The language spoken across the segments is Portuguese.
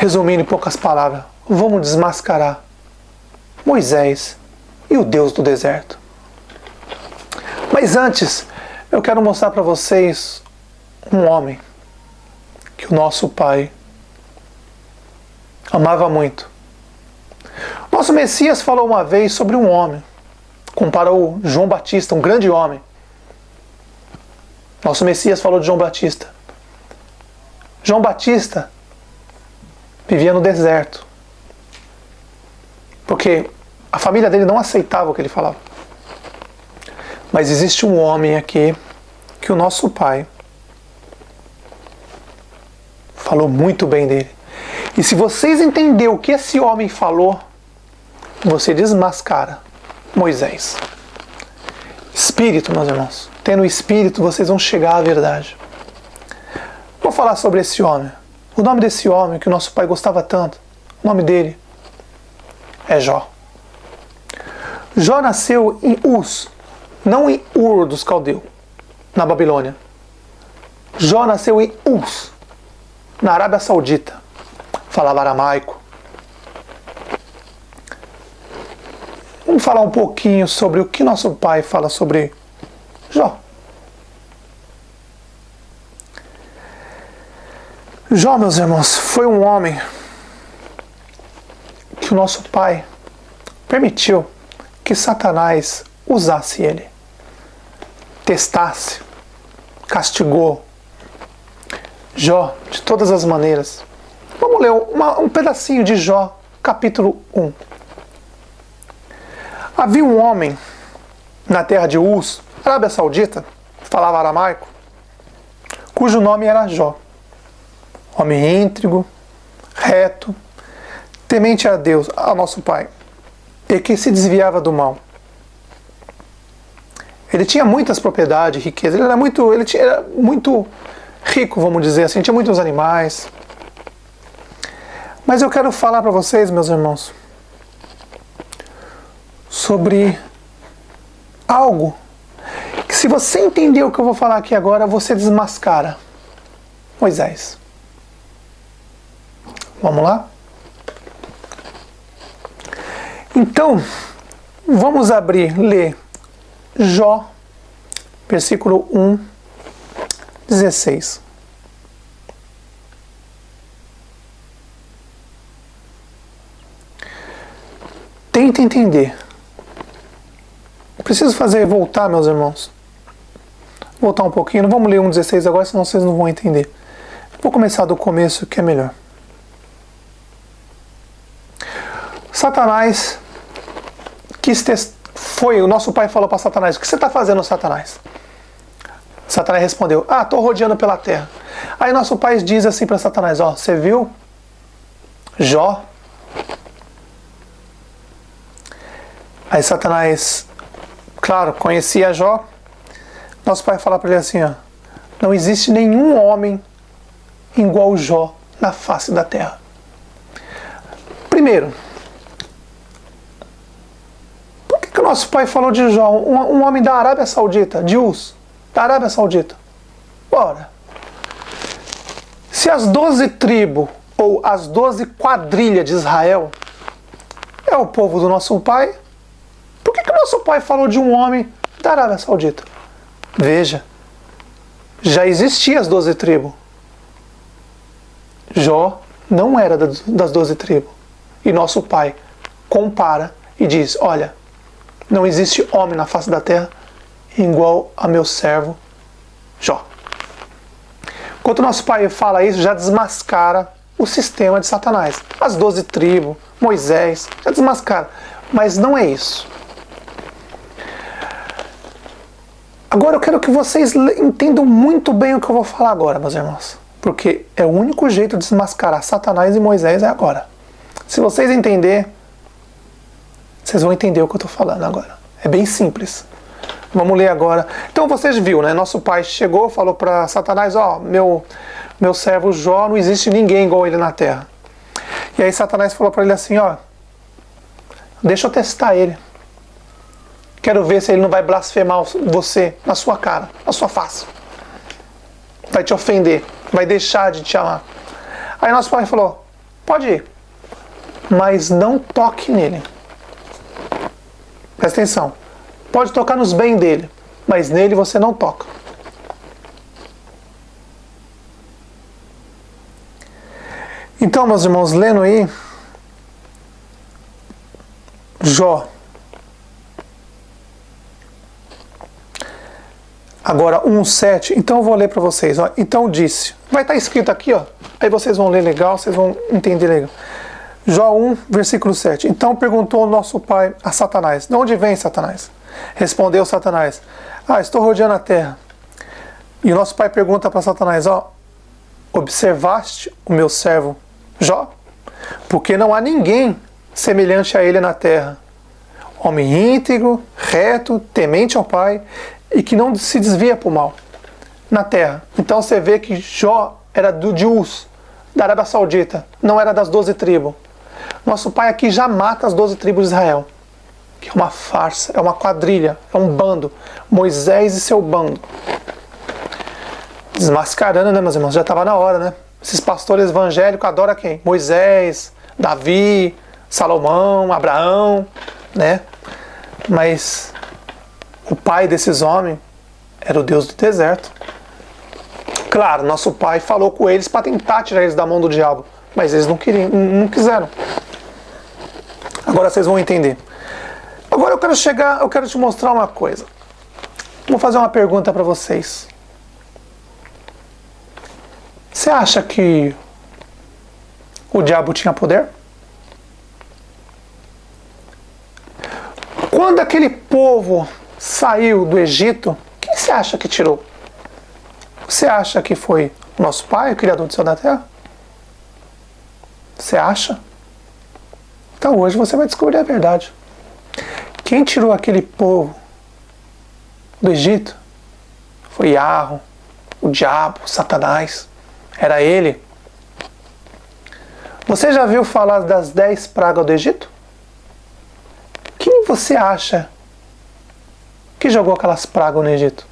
Resumindo em poucas palavras, vamos desmascarar Moisés e o Deus do deserto. Mas antes, eu quero mostrar para vocês um homem que o nosso Pai amava muito. Nosso Messias falou uma vez sobre um homem, comparou João Batista, um grande homem. Nosso Messias falou de João Batista. João Batista vivia no deserto, porque a família dele não aceitava o que ele falava. Mas existe um homem aqui que o nosso Pai falou muito bem dele. E se vocês entenderem o que esse homem falou, você desmascara Moisés. Espírito, meus irmãos. Tendo o Espírito, vocês vão chegar à verdade. Vou falar sobre esse homem. O nome desse homem que o nosso Pai gostava tanto, o nome dele é Jó. Jó nasceu em Uz, não em Ur dos Caldeus, na Babilônia. Jó nasceu em Uz, na Arábia Saudita. Falava aramaico. Vamos falar um pouquinho sobre o que nosso Pai fala sobre Jó. Jó, meus irmãos, foi um homem que o nosso Pai permitiu que Satanás usasse ele, testasse, castigou Jó de todas as maneiras. Vamos ler um pedacinho de Jó, capítulo 1. Havia um homem na terra de Uz, Arábia Saudita, falava aramaico, cujo nome era Jó. Homem íntegro, reto, temente a Deus, ao nosso Pai, e que se desviava do mal. Ele tinha muitas propriedades, riquezas, ele era muito rico, vamos dizer assim, tinha muitos animais. Mas eu quero falar para vocês, meus irmãos, sobre algo que, se você entender o que eu vou falar aqui agora, você desmascara Moisés. Vamos lá? Então, vamos ler Jó, versículo 1, 16. Tenta entender. Preciso voltar, meus irmãos. Voltar um pouquinho. Não vamos ler 1,16 agora, senão vocês não vão entender. Vou começar do começo, que é melhor. Satanás o nosso Pai falou para Satanás: o que você está fazendo, Satanás? Satanás respondeu: estou rodeando pela terra. Aí nosso Pai diz assim para Satanás: você viu Jó? Aí Satanás, claro, conhecia Jó. Nosso Pai fala para ele assim: não existe nenhum homem igual Jó na face da terra. Primeiro, por que o nosso Pai falou de Jó, um homem da Arábia Saudita, de Uz, da Arábia Saudita? Ora, se as 12 tribos ou as 12 quadrilhas de Israel é o povo do nosso Pai, por que o nosso Pai falou de um homem da Arábia Saudita? Veja, já existiam as 12 tribos. Jó não era das 12 tribos. E nosso Pai compara e diz: olha, não existe homem na face da terra igual a meu servo Jó. Enquanto nosso Pai fala isso, já desmascara o sistema de Satanás. As 12 tribos, Moisés, já desmascara. Mas não é isso. Agora eu quero que vocês entendam muito bem o que eu vou falar agora, meus irmãos. Porque é o único jeito de desmascarar Satanás e Moisés é agora. Se vocês entenderem, vocês vão entender o que eu estou falando agora. É bem simples. Vamos ler agora. Então vocês viram, né? Nosso Pai chegou, falou para Satanás: meu servo Jó, não existe ninguém igual ele na terra. E aí Satanás falou para ele assim: deixa eu testar ele. Quero ver se ele não vai blasfemar você na sua cara, na sua face. Vai te ofender, vai deixar de te amar. Aí nosso Pai falou: Pode ir, mas não toque nele. Presta atenção. Pode tocar nos bens dele, mas nele você não toca. Então, meus irmãos, lendo aí, Jó. Agora, 1:7. Então eu vou ler para vocês. Ó. Então disse. Vai estar escrito aqui, ó. Aí vocês vão ler legal, vocês vão entender legal. Jó 1, versículo 7. Então perguntou o nosso pai a Satanás: de onde vem, Satanás? Respondeu Satanás: estou rodeando a terra. E o nosso pai pergunta para Satanás: observaste o meu servo Jó? Porque não há ninguém semelhante a ele na terra. Homem íntegro, reto, temente ao Pai e que não se desvia para o mal na terra. Então você vê que Jó era de Uz, da Arábia Saudita, não era das 12 tribos. Nosso pai aqui já mata as 12 tribos de Israel, que é uma farsa, é uma quadrilha, é um bando. Moisés e seu bando. Desmascarando, né, meus irmãos? Já estava na hora, né? Esses pastores evangélicos adoram quem? Moisés, Davi, Salomão, Abraão, né? Mas o pai desses homens era o Deus do deserto. Claro, nosso pai falou com eles para tentar tirar eles da mão do diabo, mas eles não queriam, não quiseram. Agora vocês vão entender. Agora eu quero te mostrar uma coisa. Vou fazer uma pergunta para vocês. Você acha que o diabo tinha poder? Quando aquele povo saiu do Egito, quem você acha que tirou? Você acha que foi o nosso pai, o Criador do céu e da terra? Você acha? Então hoje você vai descobrir a verdade. Quem tirou aquele povo do Egito foi Yahweh, o diabo, Satanás. Era ele. Você já viu falar das 10 pragas do Egito? Quem você acha que jogou aquelas pragas no Egito?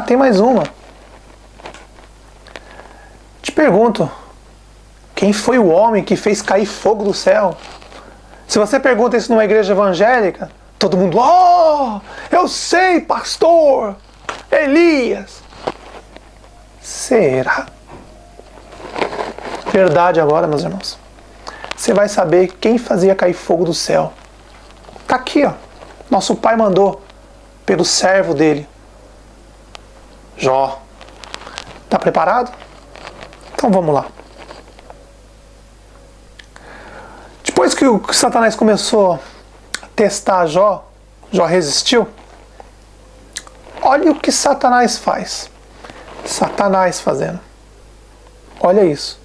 Tem mais uma. Te pergunto, quem foi o homem que fez cair fogo do céu? Se você pergunta isso numa igreja evangélica, todo mundo, eu sei, pastor, Elias. Será? Verdade agora, meus irmãos. Você vai saber quem fazia cair fogo do céu. Tá aqui, ó. Nosso pai mandou pelo servo dele, Jó. Tá preparado? Então vamos lá. Depois que o Satanás começou a testar Jó, Jó resistiu. Olha o que Satanás faz. Satanás fazendo. Olha isso.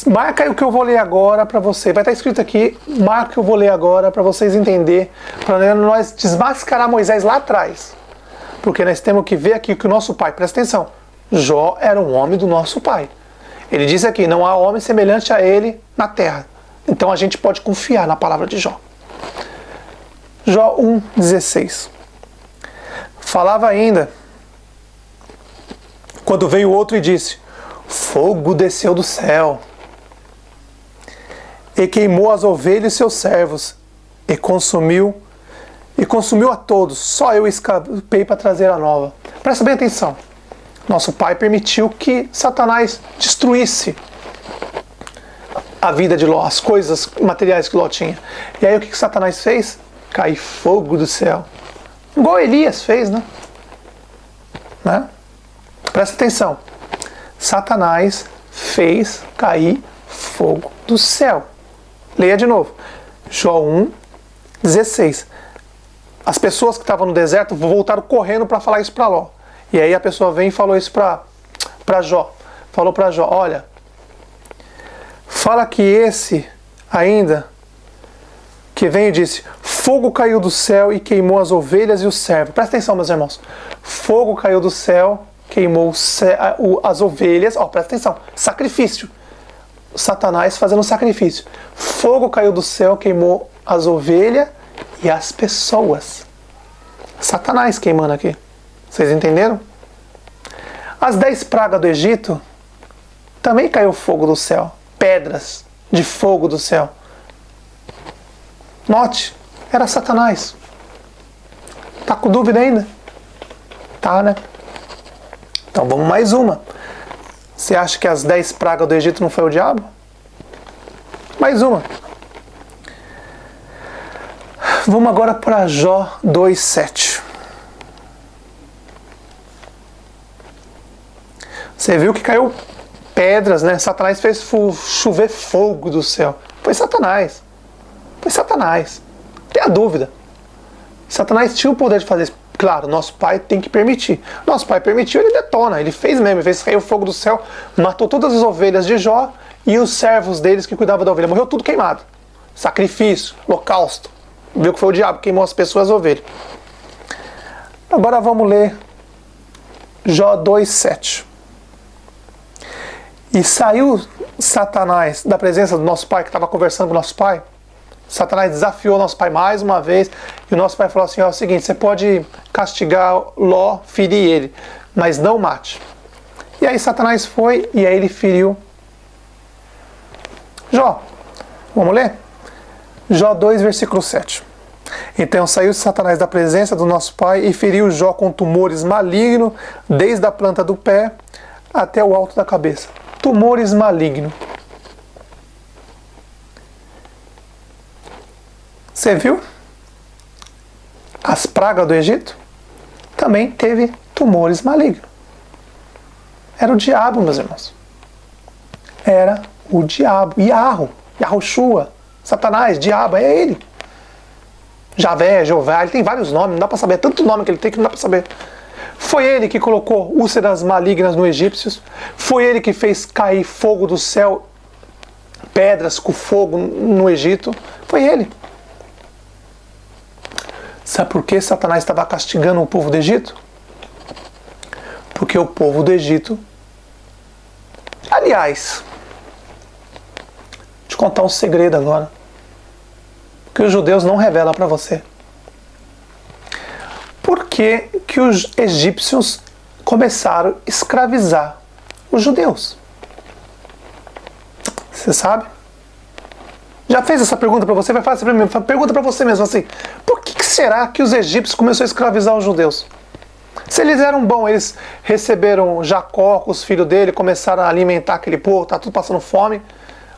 Marca aí o que eu vou ler agora para você. Vai estar escrito aqui. Marca o que eu vou ler agora para vocês entenderem. Para nós desmascarar Moisés lá atrás. Porque nós temos que ver aqui que o nosso pai, presta atenção, Jó era um homem do nosso pai. Ele diz aqui, não há homem semelhante a ele na terra. Então a gente pode confiar na palavra de Jó. Jó 1,16. Falava ainda, quando veio outro e disse: fogo desceu do céu e queimou as ovelhas e seus servos e consumiu a todos. Só eu escapei para trazer a nova. Presta bem atenção. Nosso pai permitiu que Satanás destruísse a vida de Ló, as coisas materiais que Ló tinha. E aí o que Satanás fez? Cair fogo do céu. Igual Elias fez, né? Presta atenção. Satanás fez cair fogo do céu. Leia de novo. Jó 1,16. As pessoas que estavam no deserto voltaram correndo para falar isso para Ló. E aí a pessoa vem e falou isso para Jó. Falou para Jó, olha, fala que esse ainda que veio e disse, fogo caiu do céu e queimou as ovelhas e os servos. Presta atenção, meus irmãos. Fogo caiu do céu, queimou as ovelhas. Presta atenção. Sacrifício. Satanás fazendo sacrifício. Fogo caiu do céu, queimou as ovelhas e as pessoas. Satanás queimando aqui. Vocês entenderam? As 10 pragas do Egito também caiu fogo do céu, pedras de fogo do céu. Note, era Satanás. Tá com dúvida ainda? Tá, né? Então vamos mais uma. Você acha que as 10 pragas do Egito não foi o diabo? Mais uma. Vamos agora para Jó 2:7. Você viu que caiu pedras, né? Satanás fez chover fogo do céu. Foi Satanás. Foi Satanás. Não tem a dúvida. Satanás tinha o poder de fazer isso. Claro, nosso pai tem que permitir. Nosso pai permitiu, ele detona. Ele fez mesmo. Ele fez cair o fogo do céu, matou todas as ovelhas de Jó e os servos deles que cuidavam da ovelha. Morreu tudo queimado. Sacrifício, holocausto. Viu que foi o diabo que queimou as pessoas e as ovelhas. Agora vamos ler Jó 2:7. E saiu Satanás da presença do nosso pai, que estava conversando com o nosso pai. Satanás desafiou o nosso pai mais uma vez. E o nosso pai falou assim, ó, é o seguinte, você pode castigar Ló, ferir ele, mas não mate. E aí Satanás foi e aí ele feriu Jó. Vamos ler? Jó 2, versículo 7. Então saiu Satanás da presença do nosso pai e feriu Jó com tumores malignos, desde a planta do pé até o alto da cabeça. Tumores malignos. Você viu? As pragas do Egito também teve tumores malignos. Era o diabo, meus irmãos. Era o diabo. Yahushua, Satanás, diabo, é ele. Javé, Jeová, ele tem vários nomes, não dá para saber. É tanto nome que ele tem que não dá para saber. Foi ele que colocou úlceras malignas no egípcios. Foi ele que fez cair fogo do céu, pedras com fogo no Egito. Foi ele. Sabe por que Satanás estava castigando o povo do Egito? Porque o povo do Egito... Aliás, vou te contar um segredo agora, que os judeus não revelam para você. Por que que os egípcios começaram a escravizar os judeus? Você sabe? Já fez essa pergunta para você? Vai fazer pergunta para você mesmo assim. Por que será que os egípcios começaram a escravizar os judeus? Se eles eram bons, eles receberam Jacó com os filhos dele, começaram a alimentar aquele povo, tá tudo passando fome.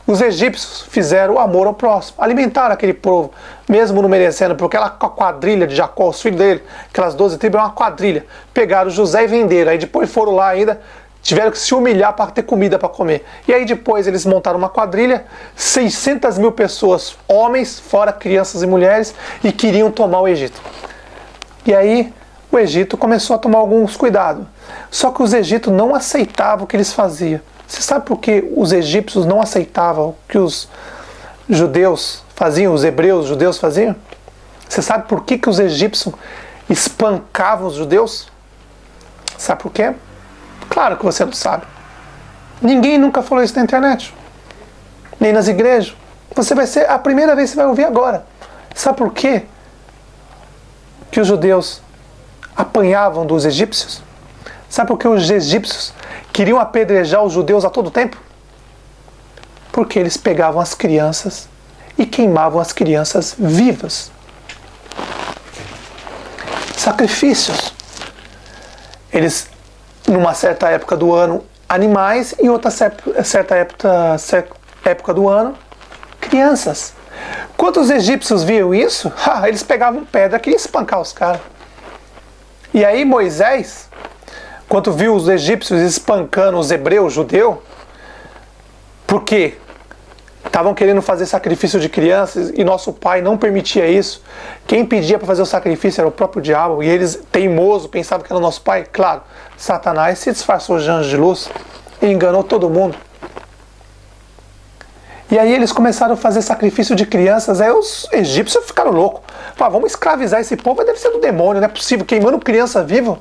Os egípcios fizeram o amor ao próximo, alimentaram aquele povo, mesmo não merecendo, porque aquela quadrilha de Jacó, os filhos dele, aquelas 12 tribos, é uma quadrilha. Pegaram José e venderam, aí depois foram lá ainda, tiveram que se humilhar para ter comida para comer. E aí depois eles montaram uma quadrilha, 600 mil pessoas, homens, fora crianças e mulheres, e queriam tomar o Egito. E aí o Egito começou a tomar alguns cuidados. Só que os egípcios não aceitavam o que eles faziam. Você sabe por que os egípcios não aceitavam o que os judeus faziam, os hebreus, os judeus faziam? Você sabe por que os egípcios espancavam os judeus? Sabe por quê? Claro que você não sabe. Ninguém nunca falou isso na internet, nem nas igrejas. Você vai ser a primeira vez que você vai ouvir agora. Sabe por quê que os judeus apanhavam dos egípcios? Sabe por que os egípcios queriam apedrejar os judeus a todo tempo? Porque eles pegavam as crianças e queimavam as crianças vivas. Sacrifícios. Eles, numa certa época do ano, animais, e outra certa época do ano, crianças. Quando os egípcios viam isso, eles pegavam pedra que ia espancar os caras. E aí Moisés, quando viu os egípcios espancando os hebreus, judeus, porque estavam querendo fazer sacrifício de crianças e nosso pai não permitia isso. Quem pedia para fazer o sacrifício era o próprio diabo, e eles, teimosos, pensavam que era o nosso pai. Claro, Satanás se disfarçou de anjo de luz e enganou todo mundo. E aí eles começaram a fazer sacrifício de crianças, aí os egípcios ficaram loucos. Falaram, vamos escravizar esse povo, deve ser do demônio, não é possível, queimando criança viva.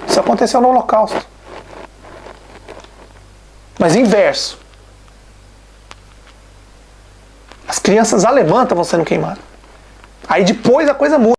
Isso aconteceu no Holocausto. Mas inverso. As crianças alemãs estavam sendo queimadas. Aí depois a coisa muda.